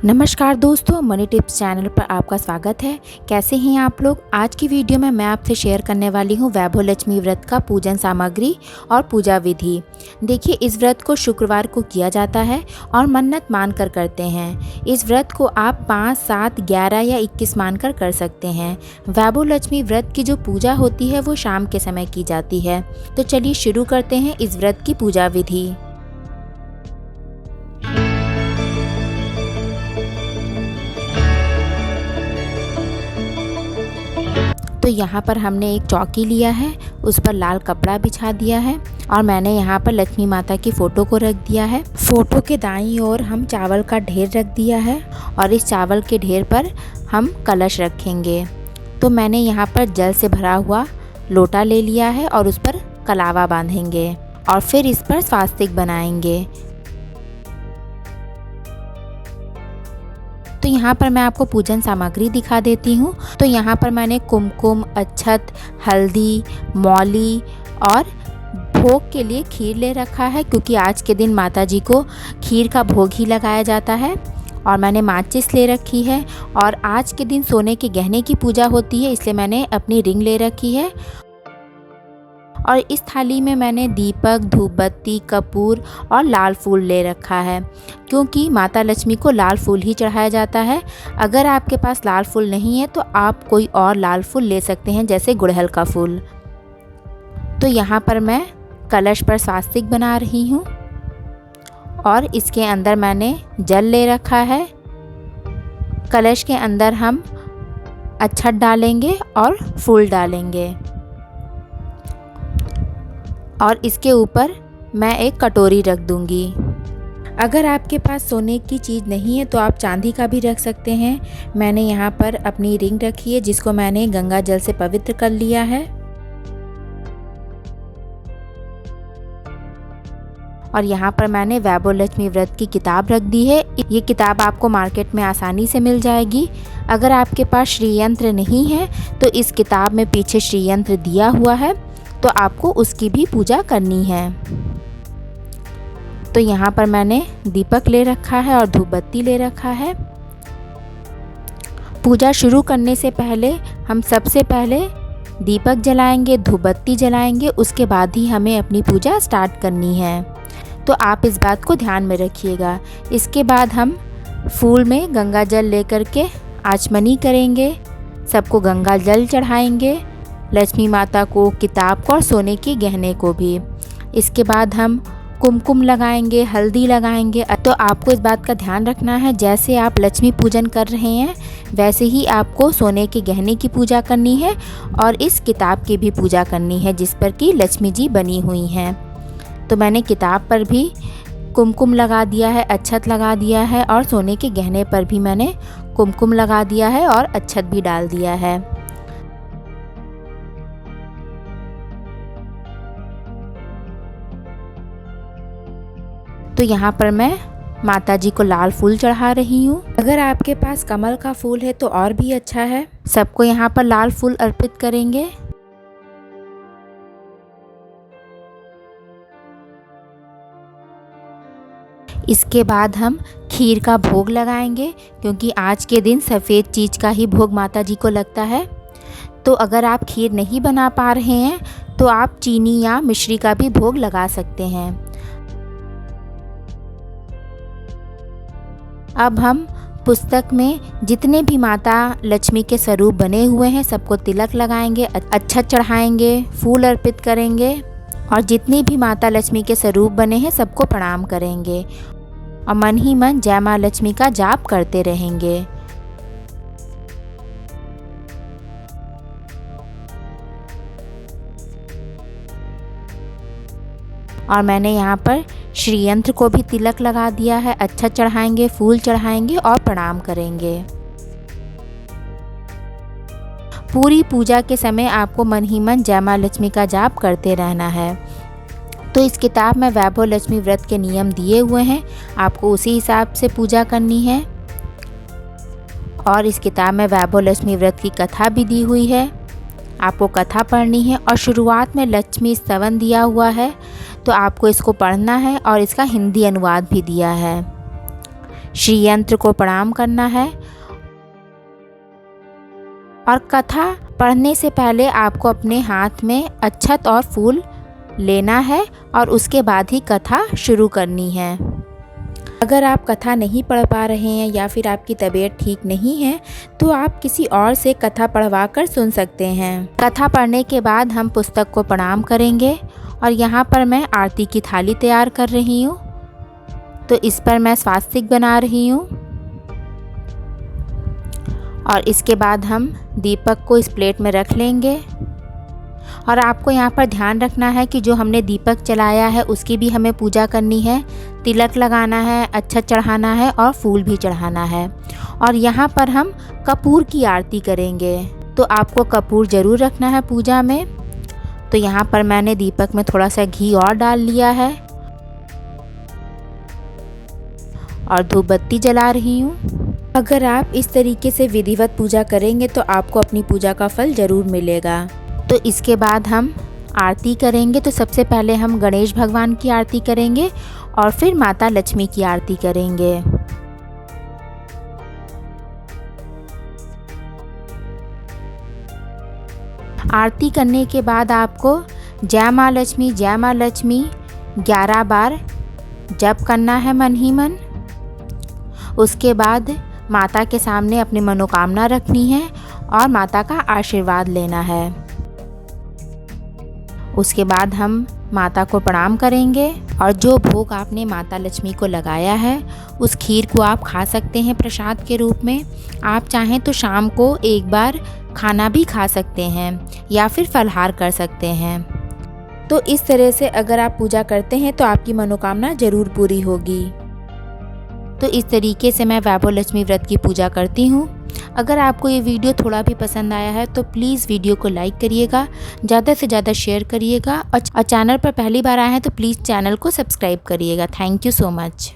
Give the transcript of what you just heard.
नमस्कार दोस्तों, money tips channel पर आपका स्वागत है। कैसे हैं आप लोग। आज की वीडियो में मैं आपसे शेयर करने वाली हूं वैभव लक्ष्मी व्रत का पूजन सामग्री और पूजा विधि। देखिए, इस व्रत को शुक्रवार को किया जाता है और मन्नत मानकर करते हैं। इस व्रत को आप 5, 7, 11 या 21 मानकर कर सकते हैं। वैभव लक्ष्मी व्रत की जो पूजा होती है वो शाम के समय की जाती है। तो चलिए शुरू करते हैं इस व्रत की पूजा विधि। तो यहाँ पर हमने एक चौकी लिया है, उस पर लाल कपड़ा बिछा दिया है और मैंने यहाँ पर लक्ष्मी माता की फ़ोटो को रख दिया है। फ़ोटो के दाईं ओर हम चावल का ढेर रख दिया है और इस चावल के ढेर पर हम कलश रखेंगे। तो मैंने यहाँ पर जल से भरा हुआ लोटा ले लिया है और उस पर कलावा बांधेंगे और फिर इस पर स्वास्तिक बनाएंगे। तो यहाँ पर मैं आपको पूजन सामग्री दिखा देती हूँ। तो यहाँ पर मैंने कुमकुम, अक्षत, हल्दी, मौली और भोग के लिए खीर ले रखा है, क्योंकि आज के दिन माता जी को खीर का भोग ही लगाया जाता है। और मैंने माचिस ले रखी है और आज के दिन सोने के गहने की पूजा होती है, इसलिए मैंने अपनी रिंग ले रखी है। और इस थाली में मैंने दीपक, धूपबत्ती, कपूर और लाल फूल ले रखा है, क्योंकि माता लक्ष्मी को लाल फूल ही चढ़ाया जाता है। अगर आपके पास लाल फूल नहीं है तो आप कोई और लाल फूल ले सकते हैं, जैसे गुड़हल का फूल। तो यहाँ पर मैं कलश पर स्वास्तिक बना रही हूँ और इसके अंदर मैंने जल ले रखा है। कलश के अंदर हम अक्षत डालेंगे और फूल डालेंगे और इसके ऊपर मैं एक कटोरी रख दूंगी। अगर आपके पास सोने की चीज़ नहीं है तो आप चांदी का भी रख सकते हैं। मैंने यहाँ पर अपनी रिंग रखी है, जिसको मैंने गंगा जल से पवित्र कर लिया है। और यहाँ पर मैंने वैभव लक्ष्मी व्रत की किताब रख दी है। ये किताब आपको मार्केट में आसानी से मिल जाएगी। अगर आपके पास श्री यंत्र नहीं है तो इस किताब में पीछे श्री यंत्र दिया हुआ है, तो आपको उसकी भी पूजा करनी है। तो यहाँ पर मैंने दीपक ले रखा है और धूपबत्ती ले रखा है। पूजा शुरू करने से पहले हम सबसे पहले दीपक जलाएंगे, धूपबत्ती जलाएंगे, उसके बाद ही हमें अपनी पूजा स्टार्ट करनी है। तो आप इस बात को ध्यान में रखिएगा। इसके बाद हम फूल में गंगा जल लेकर के आचमनी करेंगे, सबको गंगा जल चढ़ाएंगे, लक्ष्मी माता को, किताब को और सोने के गहने को भी। इसके बाद हम कुमकुम लगाएंगे, हल्दी लगाएंगे। तो आपको इस बात का ध्यान रखना है, जैसे आप लक्ष्मी पूजन कर रहे हैं वैसे ही आपको सोने के गहने की पूजा करनी है और इस किताब की भी पूजा करनी है, जिस पर कि लक्ष्मी जी बनी हुई हैं। तो मैंने किताब पर भी कुमकुम लगा दिया है, अक्षत लगा दिया है और सोने के गहने पर भी मैंने कुमकुम लगा दिया है और अक्षत भी डाल दिया है। तो यहाँ पर मैं माता जी को लाल फूल चढ़ा रही हूँ। अगर आपके पास कमल का फूल है तो और भी अच्छा है। सबको यहाँ पर लाल फूल अर्पित करेंगे। इसके बाद हम खीर का भोग लगाएंगे, क्योंकि आज के दिन सफ़ेद चीज़ का ही भोग माता जी को लगता है। तो अगर आप खीर नहीं बना पा रहे हैं तो आप चीनी या मिश्री का भी भोग लगा सकते हैं। अब हम पुस्तक में जितने भी माता लक्ष्मी के स्वरूप बने हुए हैं सबको तिलक लगाएंगे, अक्षत चढ़ाएंगे, फूल अर्पित करेंगे और जितनी भी माता लक्ष्मी के स्वरूप बने हैं सबको प्रणाम करेंगे और मन ही मन जय माँ लक्ष्मी का जाप करते रहेंगे। और मैंने यहाँ पर श्री यंत्र को भी तिलक लगा दिया है। अक्षत चढ़ाएंगे, फूल चढ़ाएंगे और प्रणाम करेंगे। पूरी पूजा के समय आपको मन ही मन जय माँ लक्ष्मी का जाप करते रहना है। तो इस किताब में वैभव लक्ष्मी व्रत के नियम दिए हुए हैं, आपको उसी हिसाब से पूजा करनी है। और इस किताब में वैभव लक्ष्मी व्रत की कथा भी दी हुई है, आपको कथा पढ़नी है। और शुरुआत में लक्ष्मी स्तवन दिया हुआ है, तो आपको इसको पढ़ना है और इसका हिंदी अनुवाद भी दिया है। श्री यंत्र को प्रणाम करना है। और कथा पढ़ने से पहले आपको अपने हाथ में अक्षत और फूल लेना है और उसके बाद ही कथा शुरू करनी है। अगर आप कथा नहीं पढ़ पा रहे हैं या फिर आपकी तबीयत ठीक नहीं है तो आप किसी और से कथा पढ़वा कर सुन सकते हैं। कथा पढ़ने के बाद हम पुस्तक को प्रणाम करेंगे और यहाँ पर मैं आरती की थाली तैयार कर रही हूँ। तो इस पर मैं स्वास्तिक बना रही हूँ और इसके बाद हम दीपक को इस प्लेट में रख लेंगे। और आपको यहाँ पर ध्यान रखना है कि जो हमने दीपक जलाया है उसकी भी हमें पूजा करनी है, तिलक लगाना है, अक्षत चढ़ाना है और फूल भी चढ़ाना है। और यहाँ पर हम कपूर की आरती करेंगे, तो आपको कपूर ज़रूर रखना है पूजा में। तो यहाँ पर मैंने दीपक में थोड़ा सा घी और डाल लिया है और धूप बत्ती जला रही हूँ। अगर आप इस तरीके से विधिवत पूजा करेंगे तो आपको अपनी पूजा का फल ज़रूर मिलेगा। तो इसके बाद हम आरती करेंगे। तो सबसे पहले हम गणेश भगवान की आरती करेंगे और फिर माता लक्ष्मी की आरती करेंगे। आरती करने के बाद आपको जय माँ लक्ष्मी 11 बार जप करना है मन ही मन। उसके बाद माता के सामने अपनी मनोकामना रखनी है और माता का आशीर्वाद लेना है। उसके बाद हम माता को प्रणाम करेंगे और जो भोग आपने माता लक्ष्मी को लगाया है उस खीर को आप खा सकते हैं प्रसाद के रूप में। आप चाहें तो शाम को एक बार खाना भी खा सकते हैं या फिर फलाहार कर सकते हैं। तो इस तरह से अगर आप पूजा करते हैं तो आपकी मनोकामना ज़रूर पूरी होगी। तो इस तरीके से मैं वैभव लक्ष्मी व्रत की पूजा करती हूँ। अगर आपको ये वीडियो थोड़ा भी पसंद आया है तो प्लीज़ वीडियो को लाइक करिएगा, ज़्यादा से ज़्यादा शेयर करिएगा और चैनल पर पहली बार आए हैं तो प्लीज़ चैनल को सब्सक्राइब करिएगा। Thank you so much.